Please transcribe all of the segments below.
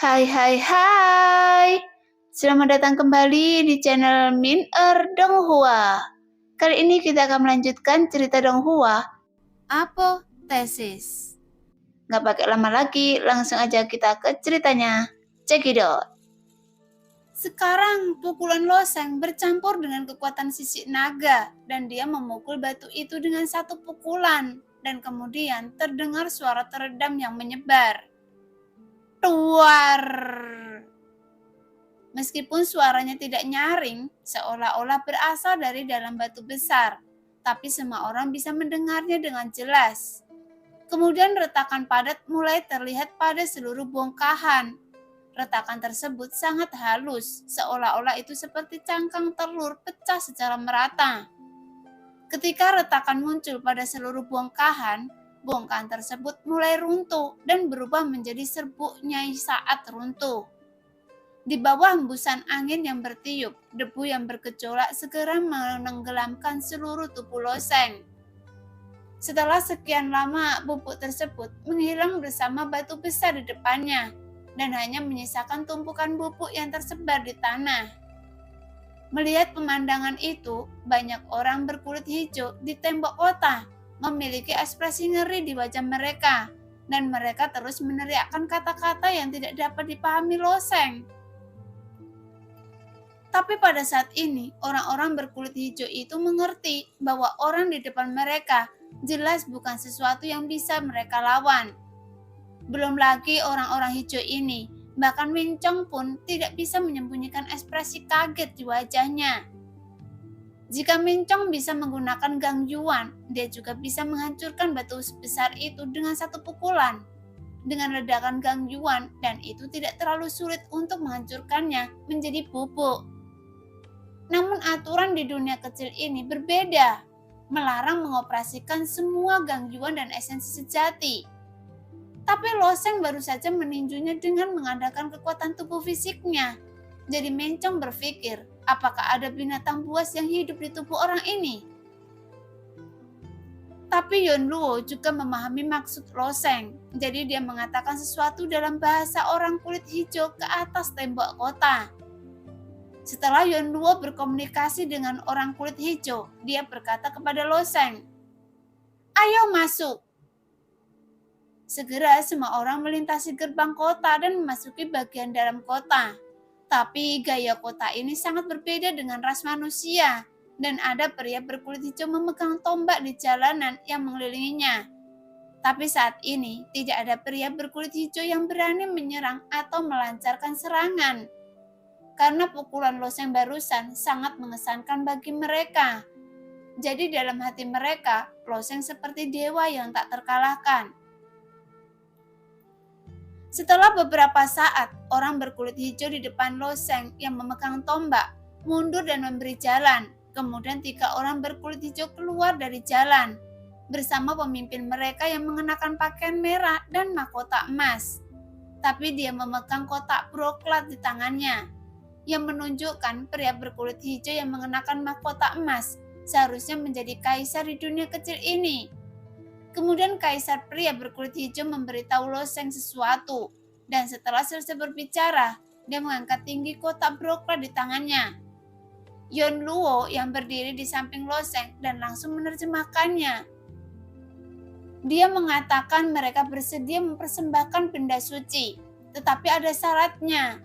Hai hai hai. Selamat datang kembali di channel Min Donghua. Kali ini kita akan melanjutkan cerita Donghua. Apotesis. Nggak pakai lama lagi, langsung aja kita ke ceritanya. Cekidot. Sekarang pukulan loseng bercampur dengan kekuatan sisik naga dan dia memukul batu itu dengan satu pukulan dan kemudian terdengar suara teredam yang menyebar. Tuar. Meskipun suaranya tidak nyaring, seolah-olah berasal dari dalam batu besar, tapi semua orang bisa mendengarnya dengan jelas. Kemudian retakan padat mulai terlihat pada seluruh bongkahan. Retakan tersebut sangat halus, seolah-olah itu seperti cangkang telur pecah secara merata. Ketika retakan muncul pada seluruh bongkahan tersebut mulai runtuh dan berubah menjadi serbuk nyai saat runtuh. Di bawah hembusan angin yang bertiup, debu yang bergejolak segera menenggelamkan seluruh tubuh loseng. Setelah sekian lama, bubuk tersebut menghilang bersama batu besar di depannya dan hanya menyisakan tumpukan bubuk yang tersebar di tanah. Melihat pemandangan itu, banyak orang berkulit hijau di tembok kota memiliki ekspresi ngeri di wajah mereka, dan mereka terus meneriakkan kata-kata yang tidak dapat dipahami loseng. Tapi pada saat ini, orang-orang berkulit hijau itu mengerti bahwa orang di depan mereka jelas bukan sesuatu yang bisa mereka lawan. Belum lagi orang-orang hijau ini, bahkan Mincong pun tidak bisa menyembunyikan ekspresi kaget di wajahnya. Jika Mincong bisa menggunakan Gang Yuan, dia juga bisa menghancurkan batu sebesar itu dengan satu pukulan. Dengan ledakan Gang Yuan, dan itu tidak terlalu sulit untuk menghancurkannya menjadi bubuk. Namun aturan di dunia kecil ini berbeda, melarang mengoperasikan semua gangguan dan esensi sejati. Tapi loseng baru saja meninjunya dengan mengandalkan kekuatan tubuh fisiknya. Jadi Mencong berpikir, apakah ada binatang buas yang hidup di tubuh orang ini? Tapi Yon Luo juga memahami maksud loseng, jadi dia mengatakan sesuatu dalam bahasa orang kulit hijau ke atas tembok kota. Setelah Yon Luo berkomunikasi dengan orang kulit hijau, dia berkata kepada loseng, "Ayo masuk." Segera semua orang melintasi gerbang kota dan memasuki bagian dalam kota. Tapi gaya kota ini sangat berbeda dengan ras manusia, dan ada pria berkulit hijau memegang tombak di jalanan yang mengelilinginya. Tapi saat ini tidak ada pria berkulit hijau yang berani menyerang atau melancarkan serangan. Karena pukulan loseng barusan sangat mengesankan bagi mereka. Jadi dalam hati mereka, loseng seperti dewa yang tak terkalahkan. Setelah beberapa saat, orang berkulit hijau di depan loseng yang memegang tombak mundur dan memberi jalan. Kemudian 3 orang berkulit hijau keluar dari jalan bersama pemimpin mereka yang mengenakan pakaian merah dan mahkota emas. Tapi dia memegang kotak broklat di tangannya, yang menunjukkan pria berkulit hijau yang mengenakan mahkota emas seharusnya menjadi kaisar di dunia kecil ini. Kemudian kaisar pria berkulit hijau memberitahu loseng sesuatu, dan setelah selesai berbicara, dia mengangkat tinggi kotak broklat di tangannya. Yon Luo yang berdiri di samping loseng dan langsung menerjemahkannya. Dia mengatakan mereka bersedia mempersembahkan benda suci, tetapi ada syaratnya.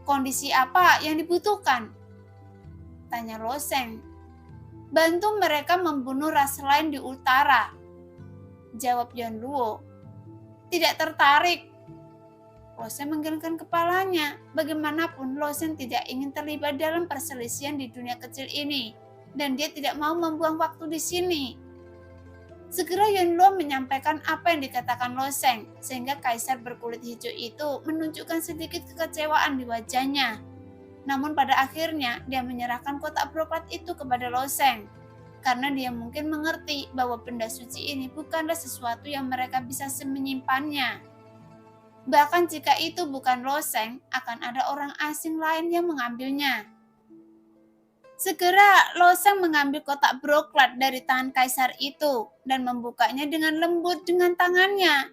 "Kondisi apa yang dibutuhkan?" tanya loseng. "Bantu mereka membunuh ras lain di utara," jawab Yon Luo. "Tidak tertarik." Loseng menggelengkan kepalanya. Bagaimanapun loseng tidak ingin terlibat dalam perselisihan di dunia kecil ini, dan dia tidak mau membuang waktu di sini. Segera Yon Luo menyampaikan apa yang dikatakan loseng, sehingga kaisar berkulit hijau itu menunjukkan sedikit kekecewaan di wajahnya. Namun pada akhirnya dia menyerahkan kotak broklat itu kepada loseng, karena dia mungkin mengerti bahwa benda suci ini bukanlah sesuatu yang mereka bisa menyimpannya. Bahkan jika itu bukan loseng, akan ada orang asing lain yang mengambilnya. Segera loseng mengambil kotak broklat dari tangan kaisar itu dan membukanya dengan lembut dengan tangannya.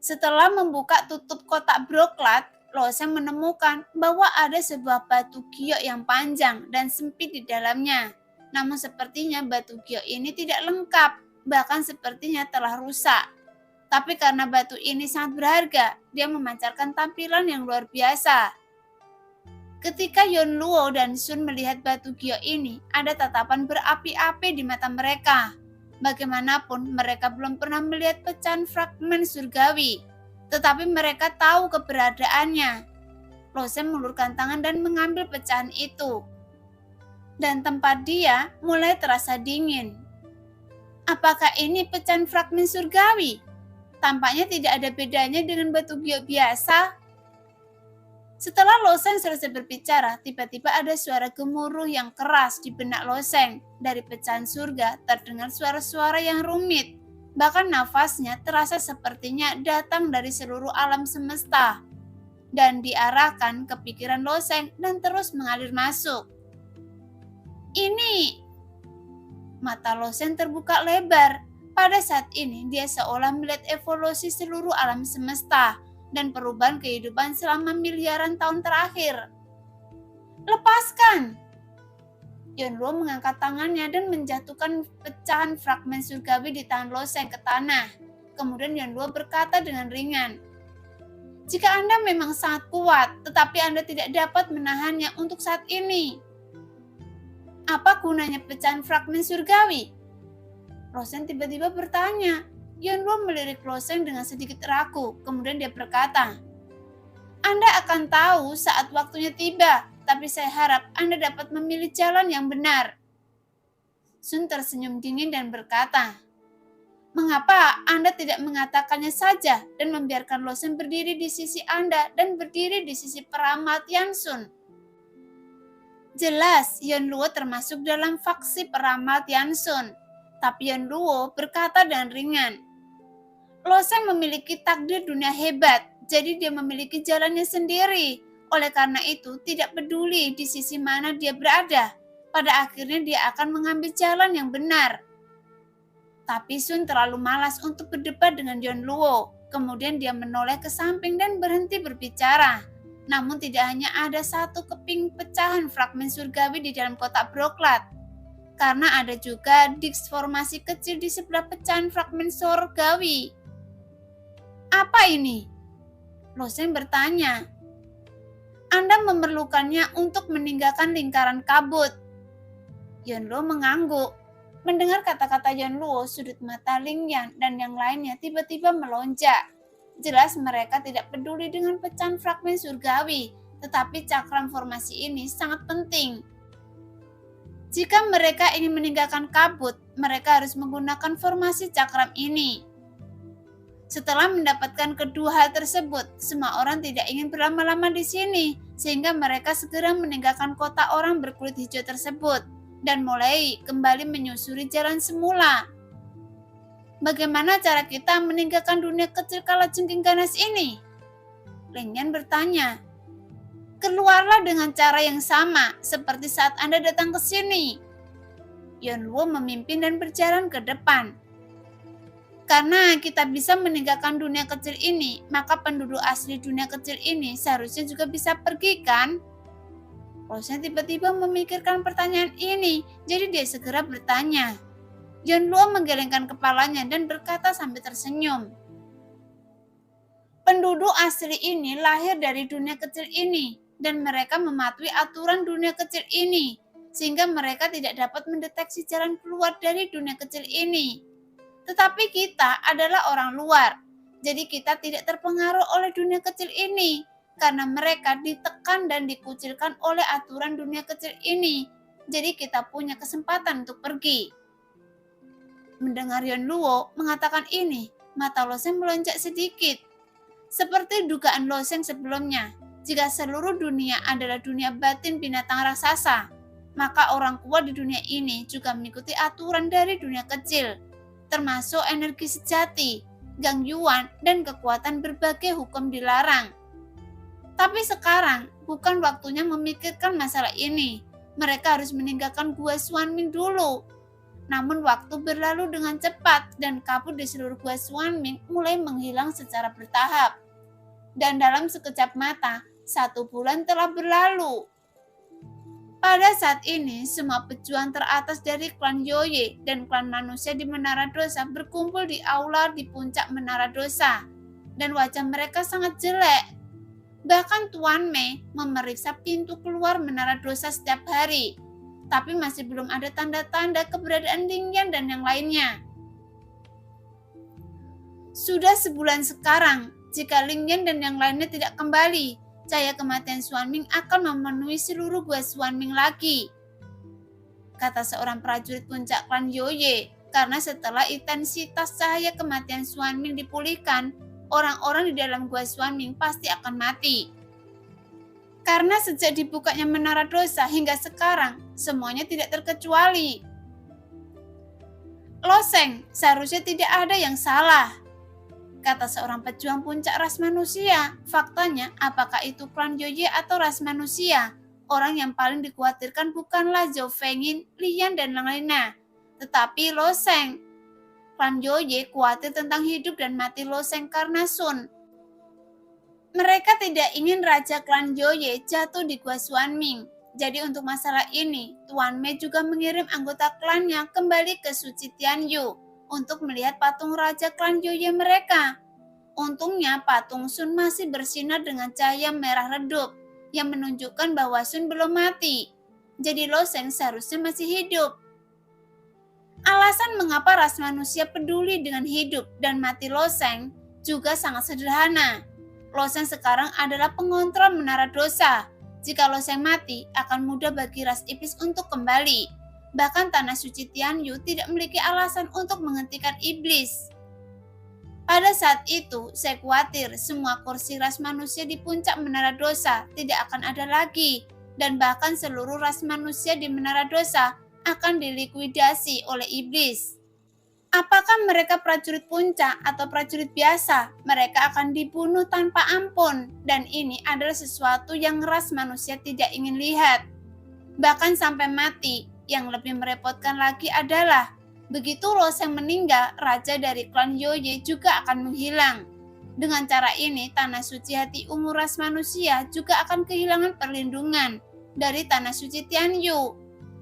Setelah membuka tutup kotak broklat, Loseng menemukan bahwa ada sebuah batu giok yang panjang dan sempit di dalamnya. Namun sepertinya batu giok ini tidak lengkap, bahkan sepertinya telah rusak. Tapi karena batu ini sangat berharga, dia memancarkan tampilan yang luar biasa. Ketika Yon Luo dan Sun melihat batu giok ini, ada tatapan berapi-api di mata mereka. Bagaimanapun, mereka belum pernah melihat pecahan fragmen surgawi, tetapi mereka tahu keberadaannya. Loseng mengulurkan tangan dan mengambil pecahan itu. Dan tempat dia mulai terasa dingin. Apakah ini pecahan fragmen surgawi? Tampaknya tidak ada bedanya dengan batu giok biasa. Setelah Loseng selesai berbicara, tiba-tiba ada suara gemuruh yang keras di benak Loseng. Dari pecahan surga terdengar suara-suara yang rumit. Bahkan nafasnya terasa sepertinya datang dari seluruh alam semesta. Dan diarahkan ke pikiran Loseng dan terus mengalir masuk. Ini! Mata Loseng terbuka lebar. Pada saat ini dia seolah melihat evolusi seluruh alam semesta dan perubahan kehidupan selama miliaran tahun terakhir. Lepaskan! Yon Luo mengangkat tangannya dan menjatuhkan pecahan fragmen surgawi di tangan Loseng ke tanah. Kemudian Yon Luo berkata dengan ringan, "Jika Anda memang sangat kuat, tetapi Anda tidak dapat menahannya untuk saat ini. Apa gunanya pecahan fragmen surgawi?" Loseng tiba-tiba bertanya. Yon Luo melirik Loseng dengan sedikit ragu, kemudian dia berkata, "Anda akan tahu saat waktunya tiba, tapi saya harap Anda dapat memilih jalan yang benar." Sun tersenyum dingin dan berkata, "Mengapa Anda tidak mengatakannya saja dan membiarkan Loseng berdiri di sisi Anda dan berdiri di sisi peramal Tiansun?" Jelas, Yon Luo termasuk dalam faksi peramal Tiansun, tapi Yon Luo berkata dengan ringan, "Loseng memiliki takdir dunia hebat, jadi dia memiliki jalannya sendiri. Oleh karena itu, tidak peduli di sisi mana dia berada, pada akhirnya dia akan mengambil jalan yang benar." Tapi Sun terlalu malas untuk berdebat dengan Yon Luo. Kemudian dia menoleh ke samping dan berhenti berbicara. Namun tidak hanya ada satu keping pecahan fragmen surgawi di dalam kotak broklat, karena ada juga disk formasi kecil di sebelah pecahan fragmen surgawi. "Apa ini?" Loseng bertanya. "Anda memerlukannya untuk meninggalkan lingkaran kabut." Yon Luo mengangguk. Mendengar kata-kata Yon Luo, sudut mata Ling Yan dan yang lainnya tiba-tiba melonjak. Jelas mereka tidak peduli dengan pecahan fragmen surgawi, tetapi cakram formasi ini sangat penting. Jika mereka ingin meninggalkan kabut, mereka harus menggunakan formasi cakram ini. Setelah mendapatkan kedua hal tersebut, semua orang tidak ingin berlama-lama di sini, sehingga mereka segera meninggalkan kota orang berkulit hijau tersebut dan mulai kembali menyusuri jalan semula. "Bagaimana cara kita meninggalkan dunia kecil kalajengking ganas ini?" Ling Yan bertanya. "Keluarlah dengan cara yang sama seperti saat Anda datang ke sini." Yon Luo memimpin dan berjalan ke depan. "Karena kita bisa meninggalkan dunia kecil ini, maka penduduk asli dunia kecil ini seharusnya juga bisa pergi, kan?" Loseng tiba-tiba memikirkan pertanyaan ini, jadi dia segera bertanya. Yon Luo menggelengkan kepalanya dan berkata sambil tersenyum, "Penduduk asli ini lahir dari dunia kecil ini, dan mereka mematuhi aturan dunia kecil ini, sehingga mereka tidak dapat mendeteksi jalan keluar dari dunia kecil ini. Tetapi kita adalah orang luar, jadi kita tidak terpengaruh oleh dunia kecil ini, karena mereka ditekan dan dikucilkan oleh aturan dunia kecil ini, jadi kita punya kesempatan untuk pergi." Mendengar Yon Luo mengatakan ini, mata Loseng melonjak sedikit. Seperti dugaan Loseng sebelumnya, jika seluruh dunia adalah dunia batin binatang raksasa, maka orang kuat di dunia ini juga mengikuti aturan dari dunia kecil, termasuk energi sejati, Gang Yuan, dan kekuatan berbagai hukum dilarang. Tapi sekarang bukan waktunya memikirkan masalah ini. Mereka harus meninggalkan Gua Xuanming dulu. Namun waktu berlalu dengan cepat dan kabut di seluruh Gua Xuanming mulai menghilang secara bertahap. Dan dalam sekejap mata, 1 bulan telah berlalu. Pada saat ini, semua pejuang teratas dari klan Yoye dan klan manusia di Menara Dosa berkumpul di aula di puncak Menara Dosa, dan wajah mereka sangat jelek. Bahkan Tuan Mei memeriksa pintu keluar Menara Dosa setiap hari, tapi masih belum ada tanda-tanda keberadaan Ling Yan dan yang lainnya. Sudah sebulan sekarang, jika Ling Yan dan yang lainnya tidak kembali, cahaya kematian Xuanming akan memenuhi seluruh Gua Xuanming lagi, kata seorang prajurit puncak klan Yoye, karena setelah intensitas cahaya kematian Xuanming dipulihkan, orang-orang di dalam Gua Xuanming pasti akan mati. Karena sejak dibukanya Menara Dosa hingga sekarang, semuanya tidak terkecuali. Lo Sheng, seharusnya tidak ada yang salah, kata seorang pejuang puncak ras manusia. Faktanya, apakah itu klan Yoye atau ras manusia? Orang yang paling dikhawatirkan bukanlah Zhou Fengyin, Lian, dan lain-lainnya, tetapi Lo Sheng. Klan Yoye khawatir tentang hidup dan mati Lo Sheng karena Sun. Mereka tidak ingin raja klan Yoye jatuh di Gua Xuanming. Jadi untuk masalah ini, Tuan Mei juga mengirim anggota klannya kembali ke Suci Tianyu untuk melihat patung raja klan Yoye mereka. Untungnya patung Sun masih bersinar dengan cahaya merah redup yang menunjukkan bahwa Sun belum mati. Jadi Lo Sheng seharusnya masih hidup. Alasan mengapa ras manusia peduli dengan hidup dan mati Lo Sheng juga sangat sederhana. Lo Sheng sekarang adalah pengontrol Menara Dosa. Jika Lo Sheng mati, akan mudah bagi ras iblis untuk kembali. Bahkan Tanah Suci Tianyu tidak memiliki alasan untuk menghentikan iblis. Pada saat itu, saya khawatir semua kursi ras manusia di puncak Menara Dosa tidak akan ada lagi, dan bahkan seluruh ras manusia di Menara Dosa akan dilikuidasi oleh iblis. Apakah mereka prajurit puncak atau prajurit biasa? Mereka akan dibunuh tanpa ampun, dan ini adalah sesuatu yang ras manusia tidak ingin lihat. Bahkan sampai mati, yang lebih merepotkan lagi adalah begitu Lo Sheng meninggal, raja dari klan Yoye juga akan menghilang. Dengan cara ini, Tanah Suci Hati Ungu ras manusia juga akan kehilangan perlindungan dari Tanah Suci Tianyu.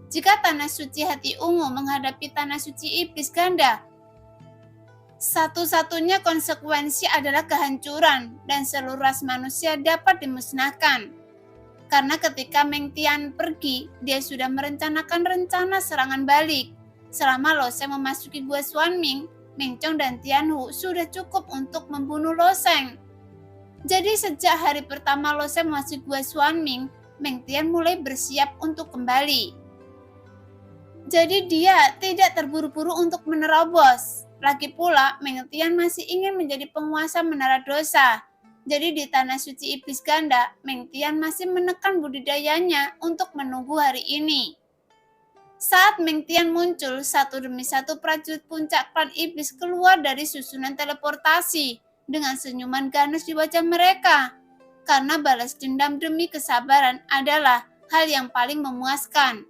Jika Tanah Suci Hati Ungu menghadapi Tanah Suci Iblis Ganda, satu-satunya konsekuensi adalah kehancuran dan seluruh ras manusia dapat dimusnahkan. Karena ketika Meng Tian pergi, dia sudah merencanakan rencana serangan balik. Selama Lo Sheng memasuki Gua Xuanming, Meng Chong dan Tian Hu sudah cukup untuk membunuh Lo Sheng. Jadi sejak hari pertama Lo Sheng memasuki Gua Xuanming, Meng Tian mulai bersiap untuk kembali. Jadi dia tidak terburu-buru untuk menerobos. Lagi pula, Meng Tian masih ingin menjadi penguasa Menara Dosa. Jadi di Tanah Suci Iblis Ganda, Meng Tian masih menekan budidayanya untuk menunggu hari ini. Saat Meng Tian muncul, satu demi satu prajurit puncak klan iblis keluar dari susunan teleportasi dengan senyuman ganas di wajah mereka. Karena balas dendam demi kesabaran adalah hal yang paling memuaskan.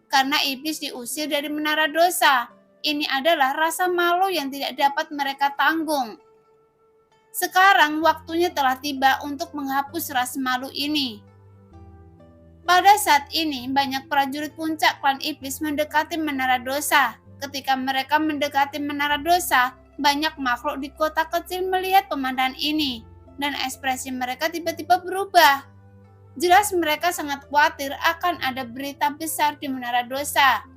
Karena iblis diusir dari Menara Dosa, ini adalah rasa malu yang tidak dapat mereka tanggung. Sekarang waktunya telah tiba untuk menghapus rasa malu ini. Pada saat ini, banyak prajurit puncak klan iblis mendekati Menara Dosa. Ketika mereka mendekati Menara Dosa, banyak makhluk di kota kecil melihat pemandangan ini, dan ekspresi mereka tiba-tiba berubah. Jelas mereka sangat khawatir akan ada berita besar di Menara Dosa.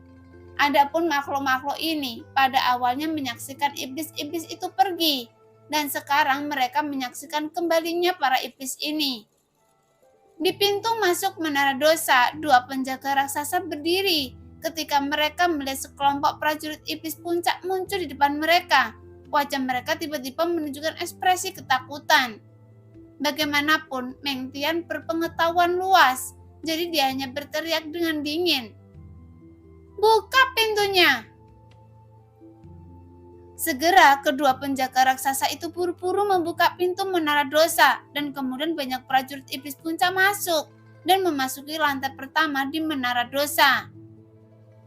Adapun makhluk-makhluk ini pada awalnya menyaksikan iblis-iblis itu pergi, dan sekarang mereka menyaksikan kembalinya para iblis ini. Di pintu masuk Menara Dosa, 2 penjaga raksasa berdiri ketika mereka melihat sekelompok prajurit iblis puncak muncul di depan mereka. Wajah mereka tiba-tiba menunjukkan ekspresi ketakutan. Bagaimanapun, Meng Tian berpengetahuan luas, jadi dia hanya berteriak dengan dingin. "Buka pintunya!" Segera, kedua penjaga raksasa itu buru-buru membuka pintu Menara Dosa, dan kemudian banyak prajurit iblis puncak masuk dan memasuki lantai pertama di Menara Dosa.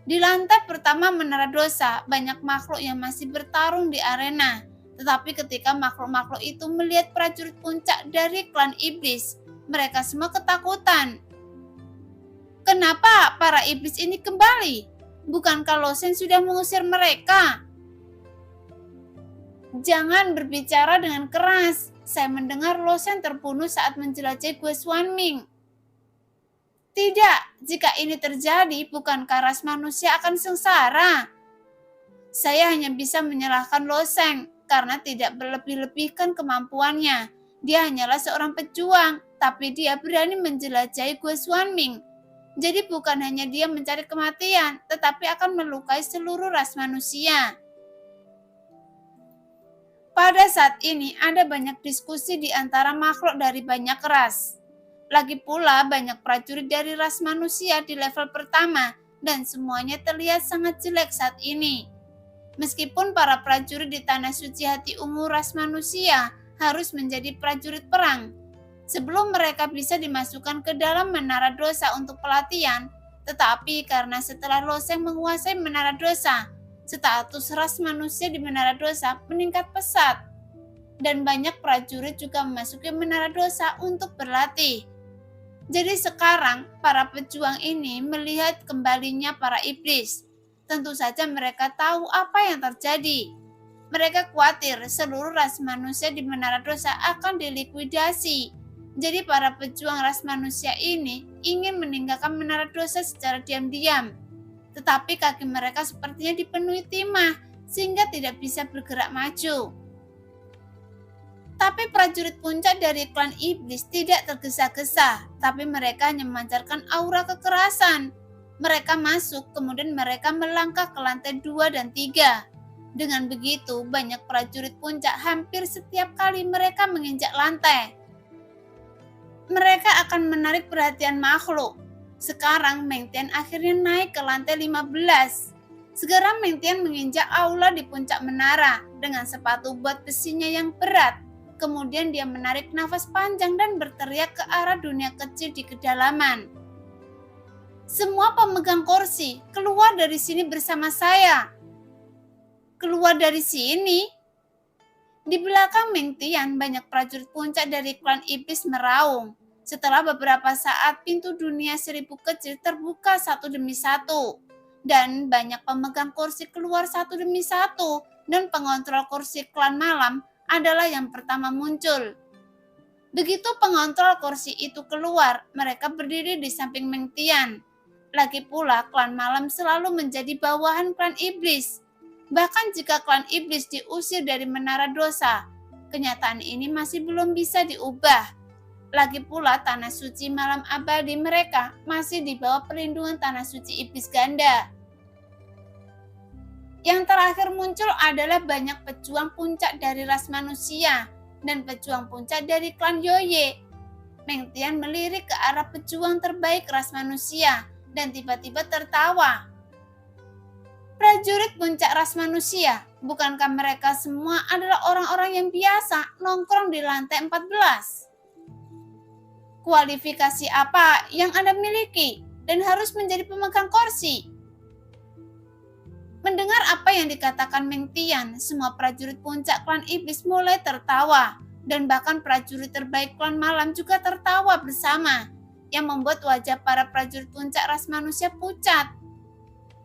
Di lantai pertama Menara Dosa, banyak makhluk yang masih bertarung di arena. Tetapi ketika makhluk-makhluk itu melihat prajurit puncak dari klan iblis, mereka semua ketakutan. Kenapa para iblis ini kembali? Bukankah Lo Sheng sudah mengusir mereka? Jangan berbicara dengan keras. Saya mendengar Lo Sheng terbunuh saat menjelajahi Gua Xuanming. Tidak, jika ini terjadi, bukankah ras manusia akan sengsara? Saya hanya bisa menyalahkan Lo Sheng karena tidak berlebih-lebihkan kemampuannya. Dia hanyalah seorang pejuang, tapi dia berani menjelajahi Gua Xuanming. Jadi bukan hanya dia mencari kematian, tetapi akan melukai seluruh ras manusia. Pada saat ini ada banyak diskusi di antara makhluk dari banyak ras. Lagi pula banyak prajurit dari ras manusia di level pertama dan semuanya terlihat sangat jelek saat ini. Meskipun para prajurit di Tanah Suci Hati Ungu ras manusia harus menjadi prajurit perang, sebelum mereka bisa dimasukkan ke dalam Menara Dosa untuk pelatihan, tetapi karena setelah Lo Sheng menguasai Menara Dosa, status ras manusia di Menara Dosa meningkat pesat, dan banyak prajurit juga memasuki Menara Dosa untuk berlatih. Jadi sekarang para pejuang ini melihat kembalinya para iblis. Tentu saja mereka tahu apa yang terjadi. Mereka khawatir seluruh ras manusia di Menara Dosa akan dilikuidasi. Jadi para pejuang ras manusia ini ingin meninggalkan Menara Dosa secara diam-diam. Tetapi kaki mereka sepertinya dipenuhi timah sehingga tidak bisa bergerak maju. Tapi prajurit puncak dari klan iblis tidak tergesa-gesa, tapi mereka hanya memancarkan aura kekerasan. Mereka masuk, kemudian mereka melangkah ke lantai 2 dan 3. Dengan begitu, banyak prajurit puncak hampir setiap kali mereka menginjak lantai. Mereka akan menarik perhatian makhluk. Sekarang Meng Tian akhirnya naik ke lantai 15. Segera Meng Tian menginjak aula di puncak menara dengan sepatu buat besinya yang berat. Kemudian dia menarik nafas panjang dan berteriak ke arah dunia kecil di kedalaman. Semua pemegang kursi, keluar dari sini bersama saya. Keluar dari sini? Di belakang Meng Tian, banyak prajurit puncak dari klan iblis meraung. Setelah beberapa saat, pintu dunia 1000 kecil terbuka satu demi satu. Dan banyak pemegang kursi keluar satu demi satu. Dan pengontrol kursi klan malam adalah yang pertama muncul. Begitu pengontrol kursi itu keluar, mereka berdiri di samping Meng Tian. Lagi pula, klan malam selalu menjadi bawahan klan iblis. Bahkan jika klan iblis diusir dari Menara Dosa, kenyataan ini masih belum bisa diubah. Lagi pula, Tanah Suci Malam Abadi mereka masih di bawah perlindungan Tanah Suci Iblis Ganda. Yang terakhir muncul adalah banyak pejuang puncak dari ras manusia dan pejuang puncak dari klan Yoye. Meng Tian melirik ke arah pejuang terbaik ras manusia dan tiba-tiba tertawa. Prajurit puncak ras manusia, bukankah mereka semua adalah orang-orang yang biasa nongkrong di lantai 14? Kualifikasi apa yang Anda miliki dan harus menjadi pemegang kursi? Mendengar apa yang dikatakan Meng Tian, semua prajurit puncak klan iblis mulai tertawa, dan bahkan prajurit terbaik klan malam juga tertawa bersama, yang membuat wajah para prajurit puncak ras manusia pucat.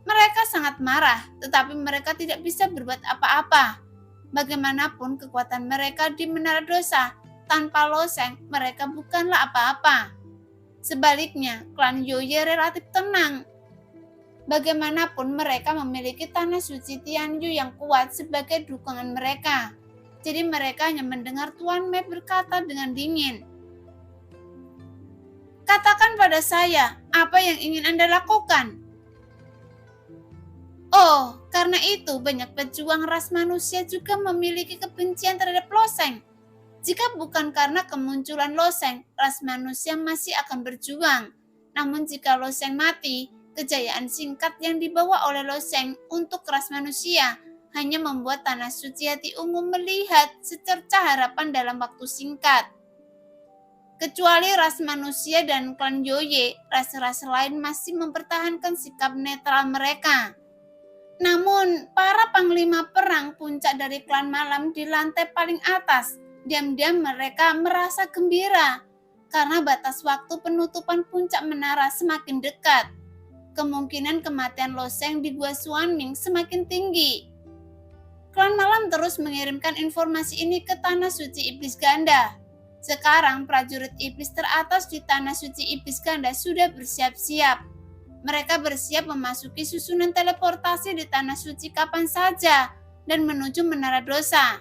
Mereka sangat marah, tetapi mereka tidak bisa berbuat apa-apa. Bagaimanapun kekuatan mereka di Menara Dosa, tanpa Lo Sheng, mereka bukanlah apa-apa. Sebaliknya, klan Yoye relatif tenang. Bagaimanapun mereka memiliki Tanah Suci Tianyu yang kuat sebagai dukungan mereka. Jadi mereka hanya mendengar Tuan Mei berkata dengan dingin. Katakan pada saya, apa yang ingin Anda lakukan? Oh, karena itu banyak pejuang ras manusia juga memiliki kebencian terhadap Lo Sheng. Jika bukan karena kemunculan Lo Sheng, ras manusia masih akan berjuang. Namun jika Lo Sheng mati, kejayaan singkat yang dibawa oleh Lo Sheng untuk ras manusia hanya membuat Tanah Suci Hati Ungu melihat secercah harapan dalam waktu singkat. Kecuali ras manusia dan klan Yoye, ras-ras lain masih mempertahankan sikap netral mereka. Namun, para panglima perang puncak dari klan malam di lantai paling atas, diam-diam mereka merasa gembira karena batas waktu penutupan puncak menara semakin dekat. Kemungkinan kematian Lo Sheng di Gua Xuanming semakin tinggi. Klan malam terus mengirimkan informasi ini ke Tanah Suci Iblis Ganda. Sekarang prajurit iblis teratas di Tanah Suci Iblis Ganda sudah bersiap-siap. Mereka bersiap memasuki susunan teleportasi di Tanah Suci kapan saja dan menuju Menara Dosa.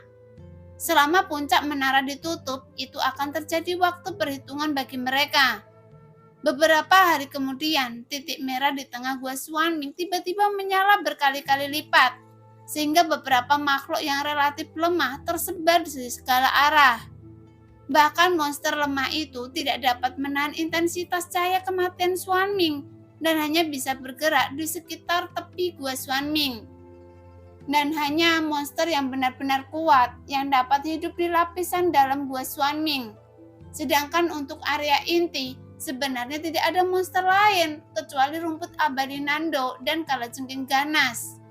Selama puncak menara ditutup, itu akan terjadi waktu perhitungan bagi mereka. Beberapa hari kemudian, titik merah di tengah Gua Xuanming tiba-tiba menyala berkali-kali lipat, sehingga beberapa makhluk yang relatif lemah tersebar di segala arah. Bahkan monster lemah itu tidak dapat menahan intensitas cahaya kematian Xuanming dan hanya bisa bergerak di sekitar tepi Gua Xuanming. Dan hanya monster yang benar-benar kuat yang dapat hidup di lapisan dalam Gua Xuanming. Sedangkan untuk area inti, sebenarnya tidak ada monster lain kecuali rumput abadi Nando dan kalajengking ganas.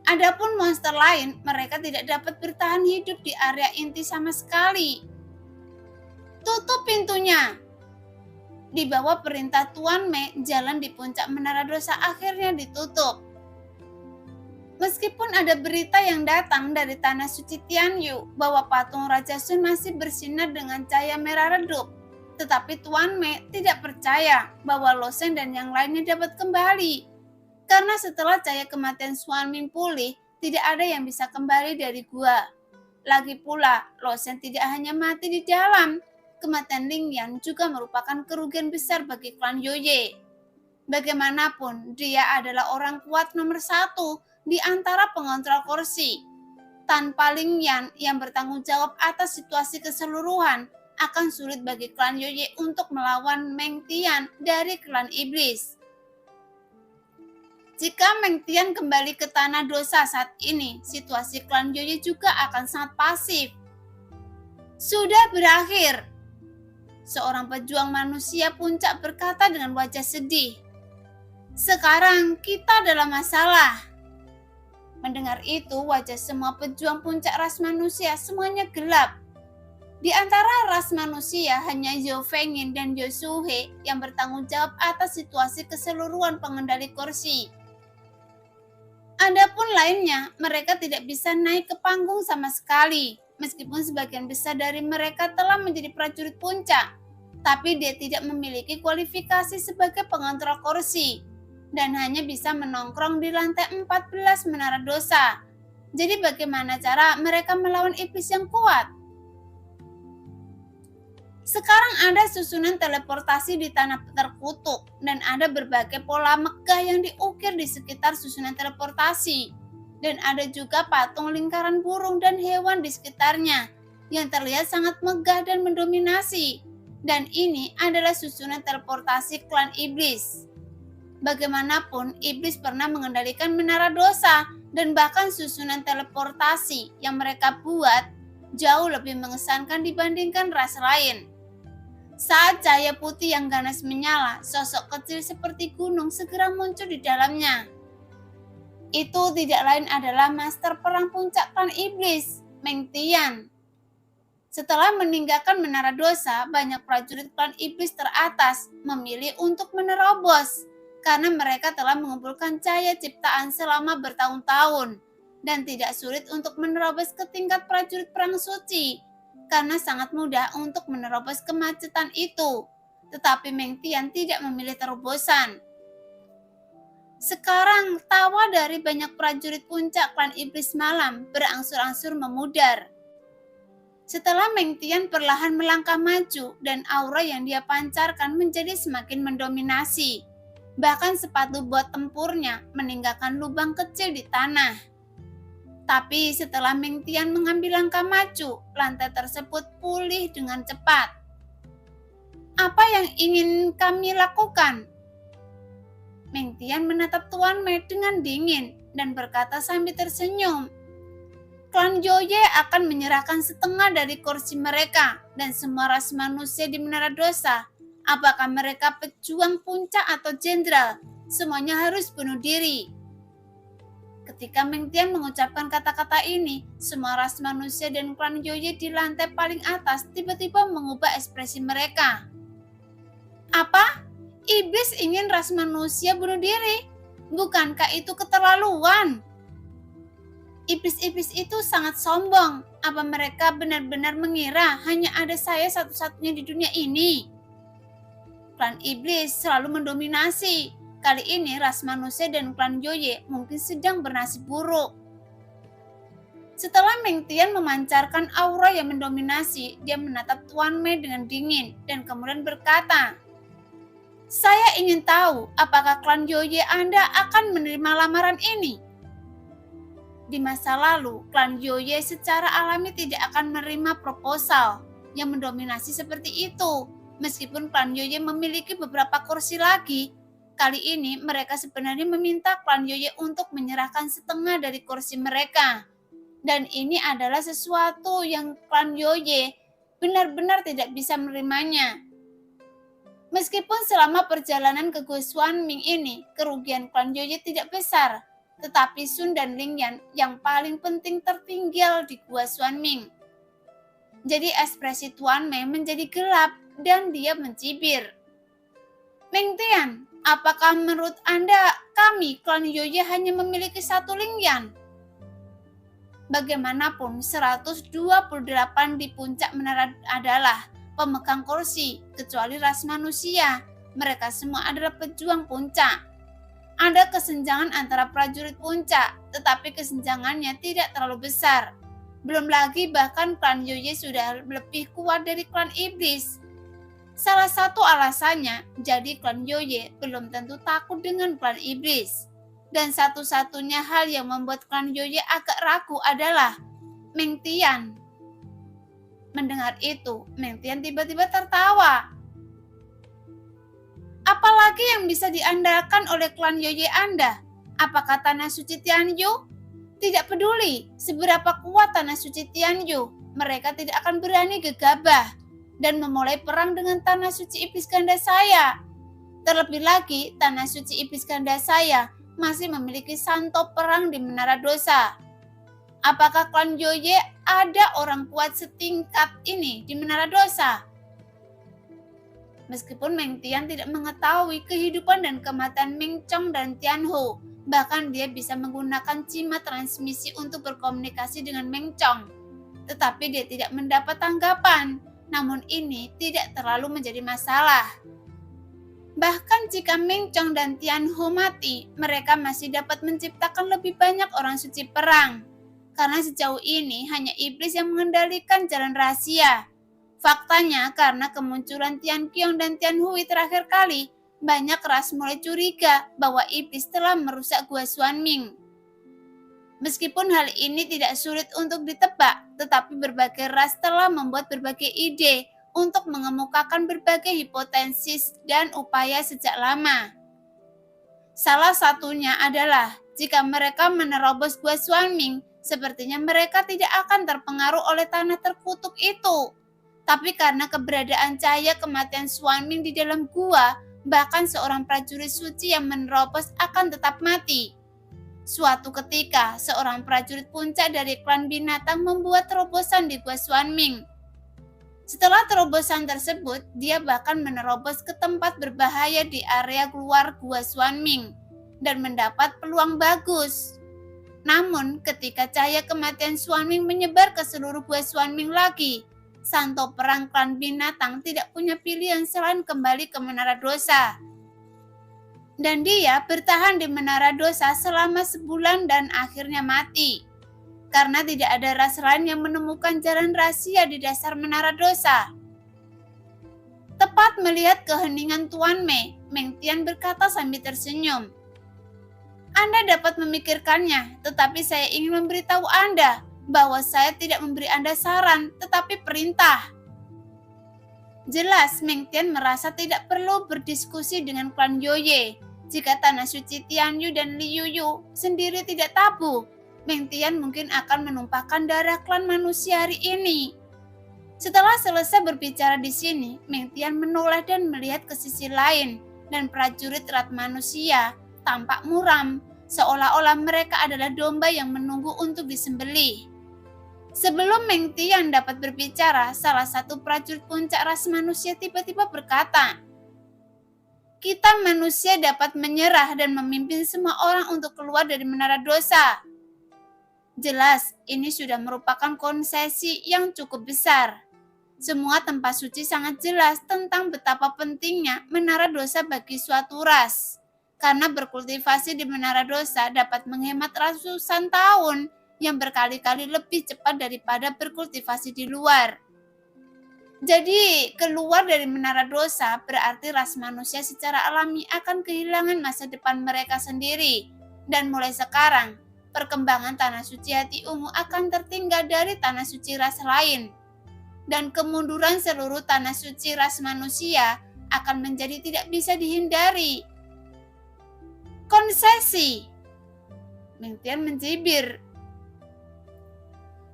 Adapun monster lain, mereka tidak dapat bertahan hidup di area inti sama sekali. Tutup pintunya. Di bawah perintah Tuan Mei, jalan di puncak Menara Dosa akhirnya ditutup. Meskipun ada berita yang datang dari Tanah Suci Tianyu bahwa patung Raja Sun masih bersinar dengan cahaya merah redup, tetapi Tuan Mei tidak percaya bahwa Lo Sheng dan yang lainnya dapat kembali. Karena setelah cahaya kematian Xuanming pulih, tidak ada yang bisa kembali dari gua. Lagi pula, Lo Sheng tidak hanya mati di dalam. Kematian Ling Yan juga merupakan kerugian besar bagi klan Yoye. Bagaimanapun, dia adalah orang kuat nomor 1 di antara pengontrol kursi. Tanpa Ling Yan yang bertanggung jawab atas situasi keseluruhan, akan sulit bagi klan Yoye untuk melawan Meng Tian dari klan Iblis. Jika Meng Tian kembali ke Tanah Dosa saat ini, situasi klan Yoye juga akan sangat pasif. Sudah berakhir. Seorang pejuang manusia puncak berkata dengan wajah sedih. Sekarang kita dalam masalah. Mendengar itu, wajah semua pejuang puncak ras manusia semuanya gelap. Di antara ras manusia, hanya Zhou Fengyin dan Zhou Shuhe yang bertanggung jawab atas situasi keseluruhan pengendali kursi. Adapun lainnya, mereka tidak bisa naik ke panggung sama sekali, meskipun sebagian besar dari mereka telah menjadi prajurit puncak, tapi dia tidak memiliki kualifikasi sebagai pengontrol kursi, dan hanya bisa menongkrong di lantai 14 Menara Dosa. Jadi bagaimana cara mereka melawan iblis yang kuat? Sekarang ada susunan teleportasi di tanah terkutuk dan ada berbagai pola megah yang diukir di sekitar susunan teleportasi. Dan ada juga patung lingkaran burung dan hewan di sekitarnya yang terlihat sangat megah dan mendominasi. Dan ini adalah susunan teleportasi klan iblis. Bagaimanapun, iblis pernah mengendalikan Menara Dosa dan bahkan susunan teleportasi yang mereka buat jauh lebih mengesankan dibandingkan ras lain. Saat cahaya putih yang ganas menyala, sosok kecil seperti gunung segera muncul di dalamnya. Itu tidak lain adalah master perang puncak klan iblis, Meng Tian. Setelah meninggalkan Menara Dosa, banyak prajurit klan iblis teratas memilih untuk menerobos karena mereka telah mengumpulkan cahaya ciptaan selama bertahun-tahun dan tidak sulit untuk menerobos ke tingkat prajurit perang suci. Karena sangat mudah untuk menerobos kemacetan itu, tetapi Meng Tian tidak memilih terobosan. Sekarang tawa dari banyak prajurit puncak klan iblis malam berangsur-angsur memudar. Setelah Meng Tian perlahan melangkah maju dan aura yang dia pancarkan menjadi semakin mendominasi. Bahkan sepatu buat tempurnya meninggalkan lubang kecil di tanah. Tapi setelah Meng Tian mengambil langkah maju, lantai tersebut pulih dengan cepat. Apa yang ingin kami lakukan? Meng Tian menatap Tuan Mei dengan dingin dan berkata sambil tersenyum. Klan Joye akan menyerahkan setengah dari kursi mereka dan semua ras manusia di Menara Dosa. Apakah mereka pejuang puncak atau jenderal, semuanya harus bunuh diri. Ketika Meng Tian mengucapkan kata-kata ini, semua ras manusia dan klan Joye di lantai paling atas tiba-tiba mengubah ekspresi mereka. Apa? Iblis ingin ras manusia bunuh diri? Bukankah itu keterlaluan? Iblis-iblis itu sangat sombong. Apa mereka benar-benar mengira hanya ada saya satu-satunya di dunia ini? Klan iblis selalu mendominasi. Kali ini ras manusia dan klan Joye mungkin sedang bernasib buruk. Setelah Meng Tian memancarkan aura yang mendominasi, dia menatap Tuan Mei dengan dingin dan kemudian berkata, "Saya ingin tahu apakah klan Joye Anda akan menerima lamaran ini?" Di masa lalu, klan Joye secara alami tidak akan menerima proposal yang mendominasi seperti itu. Meskipun klan Joye memiliki beberapa kursi lagi, kali ini mereka sebenarnya meminta klan Joye untuk menyerahkan setengah dari kursi mereka. Dan ini adalah sesuatu yang klan Joye benar-benar tidak bisa menerimanya. Meskipun selama perjalanan ke Gua Xuanming ini, kerugian klan Joye tidak besar, tetapi Sun dan Lingyan yang paling penting tertinggal di Gua Xuanming. Jadi ekspresi Tuan Mei menjadi gelap dan dia mencibir. Meng Tian, apakah menurut Anda kami klan Joye hanya memiliki satu Lingyan? Bagaimanapun 128 di puncak menara adalah pemegang kursi, kecuali ras manusia. Mereka semua adalah pejuang puncak. Ada kesenjangan antara prajurit puncak, tetapi kesenjangannya tidak terlalu besar. Belum lagi bahkan klan Joye sudah lebih kuat dari klan iblis. Salah satu alasannya, jadi klan Joye belum tentu takut dengan klan iblis. Dan satu-satunya hal yang membuat klan Joye agak ragu adalah Meng Tian. Mendengar itu, Meng Tian tiba-tiba tertawa. Apalagi yang bisa diandalkan oleh klan Joye Anda? Apakah tanah suci Tianyu? Tidak peduli seberapa kuat tanah suci Tianyu, mereka tidak akan berani gegabah dan memulai perang dengan tanah suci iblis ganda saya. Terlebih lagi, tanah suci iblis ganda saya masih memiliki santo perang di Menara Dosa. Apakah klan Joye ada orang kuat setingkat ini di Menara Dosa? Meskipun Meng Tian tidak mengetahui kehidupan dan kematian Meng Chong dan Tian Ho, bahkan dia bisa menggunakan cima transmisi untuk berkomunikasi dengan Meng Chong. Tetapi dia tidak mendapat tanggapan, namun ini tidak terlalu menjadi masalah. Bahkan jika Meng Chong dan Tian Ho mati, mereka masih dapat menciptakan lebih banyak orang suci perang. Karena sejauh ini hanya iblis yang mengendalikan jalan rahasia. Faktanya, karena kemunculan Tian Qiong dan Tian Hui terakhir kali, banyak ras mulai curiga bahwa iblis telah merusak Gua Xuanming. Meskipun hal ini tidak sulit untuk ditebak, tetapi berbagai ras telah membuat berbagai ide untuk mengemukakan berbagai hipotesis dan upaya sejak lama. Salah satunya adalah, jika mereka menerobos Gua Xuanming, sepertinya mereka tidak akan terpengaruh oleh tanah terkutuk itu. Tapi karena keberadaan cahaya kematian Xuanming di dalam gua, bahkan seorang prajurit suci yang menerobos akan tetap mati. Suatu ketika, seorang prajurit puncak dari klan binatang membuat terobosan di Gua Xuanming. Setelah terobosan tersebut, dia bahkan menerobos ke tempat berbahaya di area luar Gua Xuanming dan mendapat peluang bagus. Namun, ketika cahaya kematian Xuanming menyebar ke seluruh Gua Xuanming lagi, santo perang klan binatang tidak punya pilihan selain kembali ke Menara Dosa. Dan dia bertahan di Menara Dosa selama sebulan dan akhirnya mati. Karena tidak ada ras lain yang menemukan jalan rahasia di dasar Menara Dosa. Tepat melihat keheningan Tuan Mei, Meng Tian berkata sambil tersenyum. Anda dapat memikirkannya, tetapi saya ingin memberitahu Anda bahwa saya tidak memberi Anda saran, tetapi perintah. Jelas, Meng Tian merasa tidak perlu berdiskusi dengan klan Joye jika tanah suci Tianyu dan Liu Yu sendiri tidak tabu. Meng Tian mungkin akan menumpahkan darah klan manusia hari ini. Setelah selesai berbicara di sini, Meng Tian menoleh dan melihat ke sisi lain, dan prajurit rat manusia tampak muram, seolah-olah mereka adalah domba yang menunggu untuk disembelih. Sebelum Meng Tian dapat berbicara, salah satu prajurit puncak ras manusia tiba-tiba berkata, "Kita manusia dapat menyerah dan memimpin semua orang untuk keluar dari menara dosa." Jelas, ini sudah merupakan konsesi yang cukup besar. Semua tempat suci sangat jelas tentang betapa pentingnya menara dosa bagi suatu ras. Karena berkultivasi di menara dosa dapat menghemat ratusan tahun yang berkali-kali lebih cepat daripada berkultivasi di luar. Jadi, keluar dari menara dosa berarti ras manusia secara alami akan kehilangan masa depan mereka sendiri. Dan mulai sekarang, perkembangan tanah suci hati ungu akan tertinggal dari tanah suci ras lain. Dan kemunduran seluruh tanah suci ras manusia akan menjadi tidak bisa dihindari. Konsesi. Meng Tian mencibir.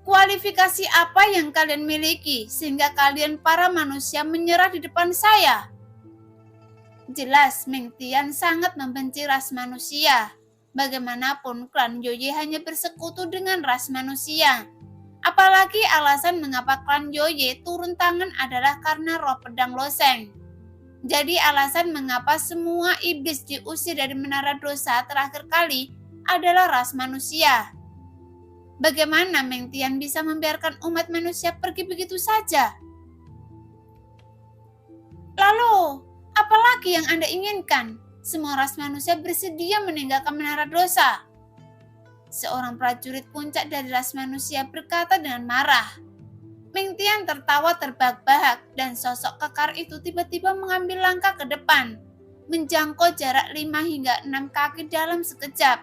Kualifikasi apa yang kalian miliki sehingga kalian para manusia menyerah di depan saya? Jelas Meng Tian sangat membenci ras manusia. Bagaimanapun klan Yoye hanya bersekutu dengan ras manusia. Apalagi alasan mengapa klan Yoye turun tangan adalah karena roh pedang Loseng. Jadi alasan mengapa semua iblis diusir dari menara dosa terakhir kali adalah ras manusia. Bagaimana Meng Tian bisa membiarkan umat manusia pergi begitu saja? Lalu, apalagi yang Anda inginkan? Semua ras manusia bersedia meninggalkan menara dosa. Seorang prajurit puncak dari ras manusia berkata dengan marah. Meng Tian tertawa terbahak-bahak dan sosok kekar itu tiba-tiba mengambil langkah ke depan, menjangkau jarak 5 hingga 6 kaki dalam sekejap.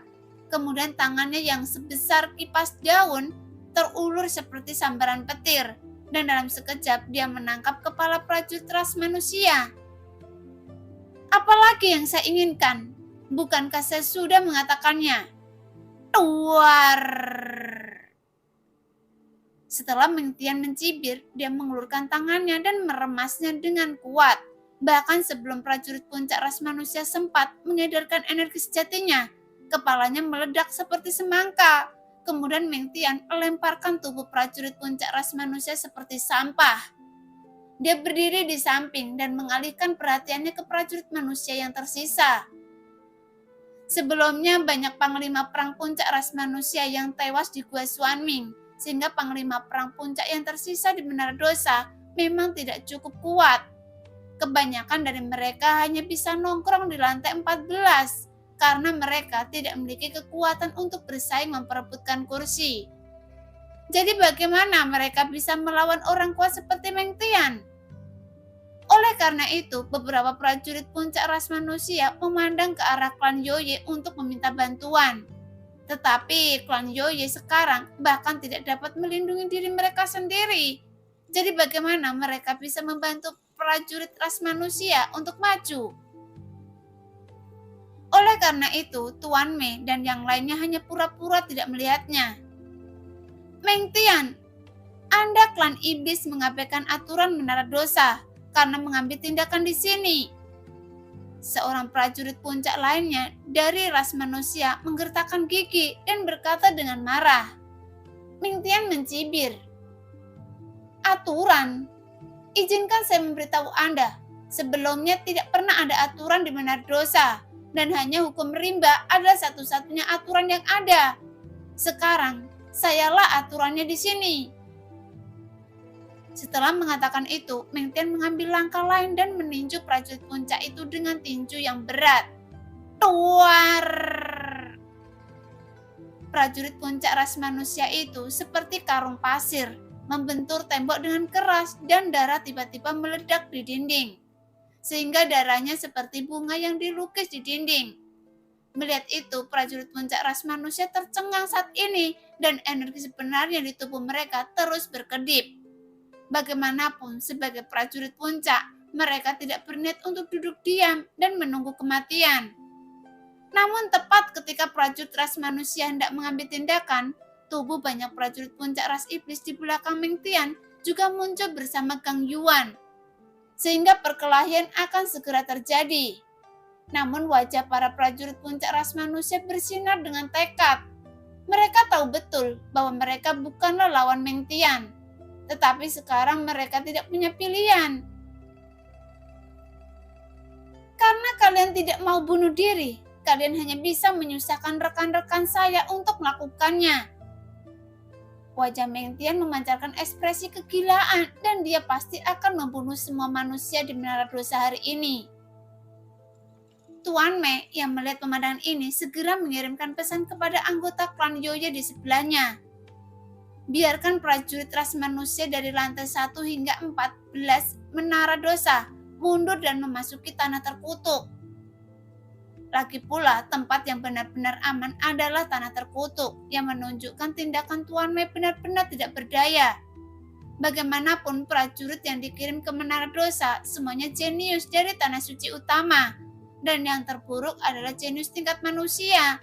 Kemudian tangannya yang sebesar kipas daun terulur seperti sambaran petir, dan dalam sekejap dia menangkap kepala prajurit ras manusia. Apalagi yang saya inginkan? Bukankah saya sudah mengatakannya? Keluar! Setelah Meng Tian mencibir, dia mengulurkan tangannya dan meremasnya dengan kuat. Bahkan sebelum prajurit puncak ras manusia sempat mengedarkan energi sejatinya, kepalanya meledak seperti semangka. Kemudian Meng Tian melemparkan tubuh prajurit puncak ras manusia seperti sampah. Dia berdiri di samping dan mengalihkan perhatiannya ke prajurit manusia yang tersisa. Sebelumnya banyak panglima perang puncak ras manusia yang tewas di Gua Xuanming, sehingga panglima perang puncak yang tersisa di menara dosa memang tidak cukup kuat. Kebanyakan dari mereka hanya bisa nongkrong di lantai 14 karena mereka tidak memiliki kekuatan untuk bersaing memperebutkan kursi. Jadi bagaimana mereka bisa melawan orang kuat seperti Meng Tian? Oleh karena itu, beberapa prajurit puncak ras manusia memandang ke arah klan Yoye untuk meminta bantuan. Tetapi klan Yoye sekarang bahkan tidak dapat melindungi diri mereka sendiri. Jadi bagaimana mereka bisa membantu prajurit ras manusia untuk maju? Oleh karena itu, Tuan Mei dan yang lainnya hanya pura-pura tidak melihatnya. Meng Tian, Anda klan iblis mengabaikan aturan menara dosa karena mengambil tindakan di sini. Seorang prajurit puncak lainnya dari ras manusia menggertakkan gigi dan berkata dengan marah. Meng Tian mencibir. Aturan? Izinkan saya memberitahu Anda, sebelumnya tidak pernah ada aturan di menara dosa, dan hanya hukum rimba adalah satu-satunya aturan yang ada. Sekarang, sayalah aturannya di sini. Setelah mengatakan itu, Meng Tian mengambil langkah lain dan meninju prajurit puncak itu dengan tinju yang berat. Keluar! Prajurit puncak ras manusia itu seperti karung pasir, membentur tembok dengan keras dan darah tiba-tiba meledak di dinding. Sehingga darahnya seperti bunga yang dilukis di dinding. Melihat itu, prajurit puncak ras manusia tercengang saat ini dan energi sebenarnya di tubuh mereka terus berkedip. Bagaimanapun, sebagai prajurit puncak, mereka tidak berniat untuk duduk diam dan menunggu kematian. Namun tepat ketika prajurit ras manusia hendak mengambil tindakan, tubuh banyak prajurit puncak ras iblis di belakang Meng Tian juga muncul bersama Gang Yuan, sehingga perkelahian akan segera terjadi. Namun wajah para prajurit puncak ras manusia bersinar dengan tekad. Mereka tahu betul bahwa mereka bukanlah lawan Meng Tian, tetapi sekarang mereka tidak punya pilihan. Karena kalian tidak mau bunuh diri, kalian hanya bisa menyusahkan rekan-rekan saya untuk melakukannya. Wajah Meng Tian memancarkan ekspresi kegilaan dan dia pasti akan membunuh semua manusia di Menara Dosa hari ini. Tuan Mei yang melihat pemandangan ini segera mengirimkan pesan kepada anggota klan Yoye di sebelahnya. Biarkan prajurit ras manusia dari lantai 1 hingga 14 Menara Dosa mundur dan memasuki tanah terkutuk. Lagi pula, tempat yang benar-benar aman adalah tanah terkutuk, yang menunjukkan tindakan Tuan Mei benar-benar tidak berdaya. Bagaimanapun, prajurit yang dikirim ke Menara Dosa semuanya jenius dari tanah suci utama, dan yang terburuk adalah jenius tingkat manusia.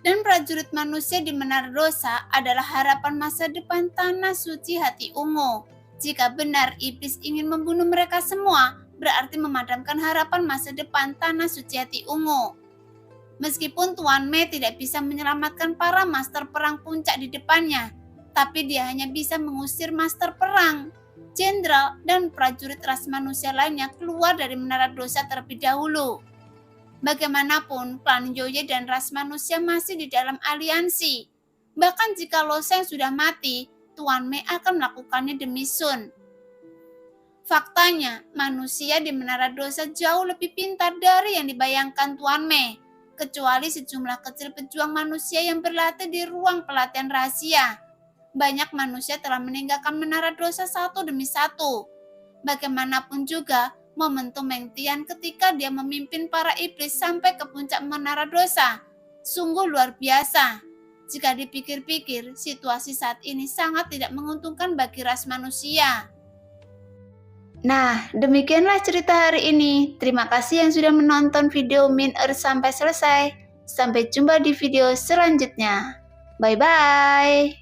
Dan prajurit manusia di Menara Dosa adalah harapan masa depan tanah suci hati ungu. Jika benar iblis ingin membunuh mereka semua, berarti memadamkan harapan masa depan tanah suci hati ungu. Meskipun Tuan Mei tidak bisa menyelamatkan para master perang puncak di depannya, tapi dia hanya bisa mengusir master perang, jenderal, dan prajurit ras manusia lainnya keluar dari Menara Dosa terlebih dahulu. Bagaimanapun, klan Yoye dan ras manusia masih di dalam aliansi. Bahkan jika Lo Sheng sudah mati, Tuan Mei akan melakukannya demi Sun. Faktanya, manusia di Menara Dosa jauh lebih pintar dari yang dibayangkan Tuan Mei, kecuali sejumlah kecil pejuang manusia yang berlatih di ruang pelatihan rahasia. Banyak manusia telah meninggalkan Menara Dosa satu demi satu. Bagaimanapun juga, momentum Meng Tian ketika dia memimpin para iblis sampai ke puncak Menara Dosa sungguh luar biasa. Jika dipikir-pikir, situasi saat ini sangat tidak menguntungkan bagi ras manusia. Nah, demikianlah cerita hari ini. Terima kasih yang sudah menonton video Min sampai selesai. Sampai jumpa di video selanjutnya. Bye-bye.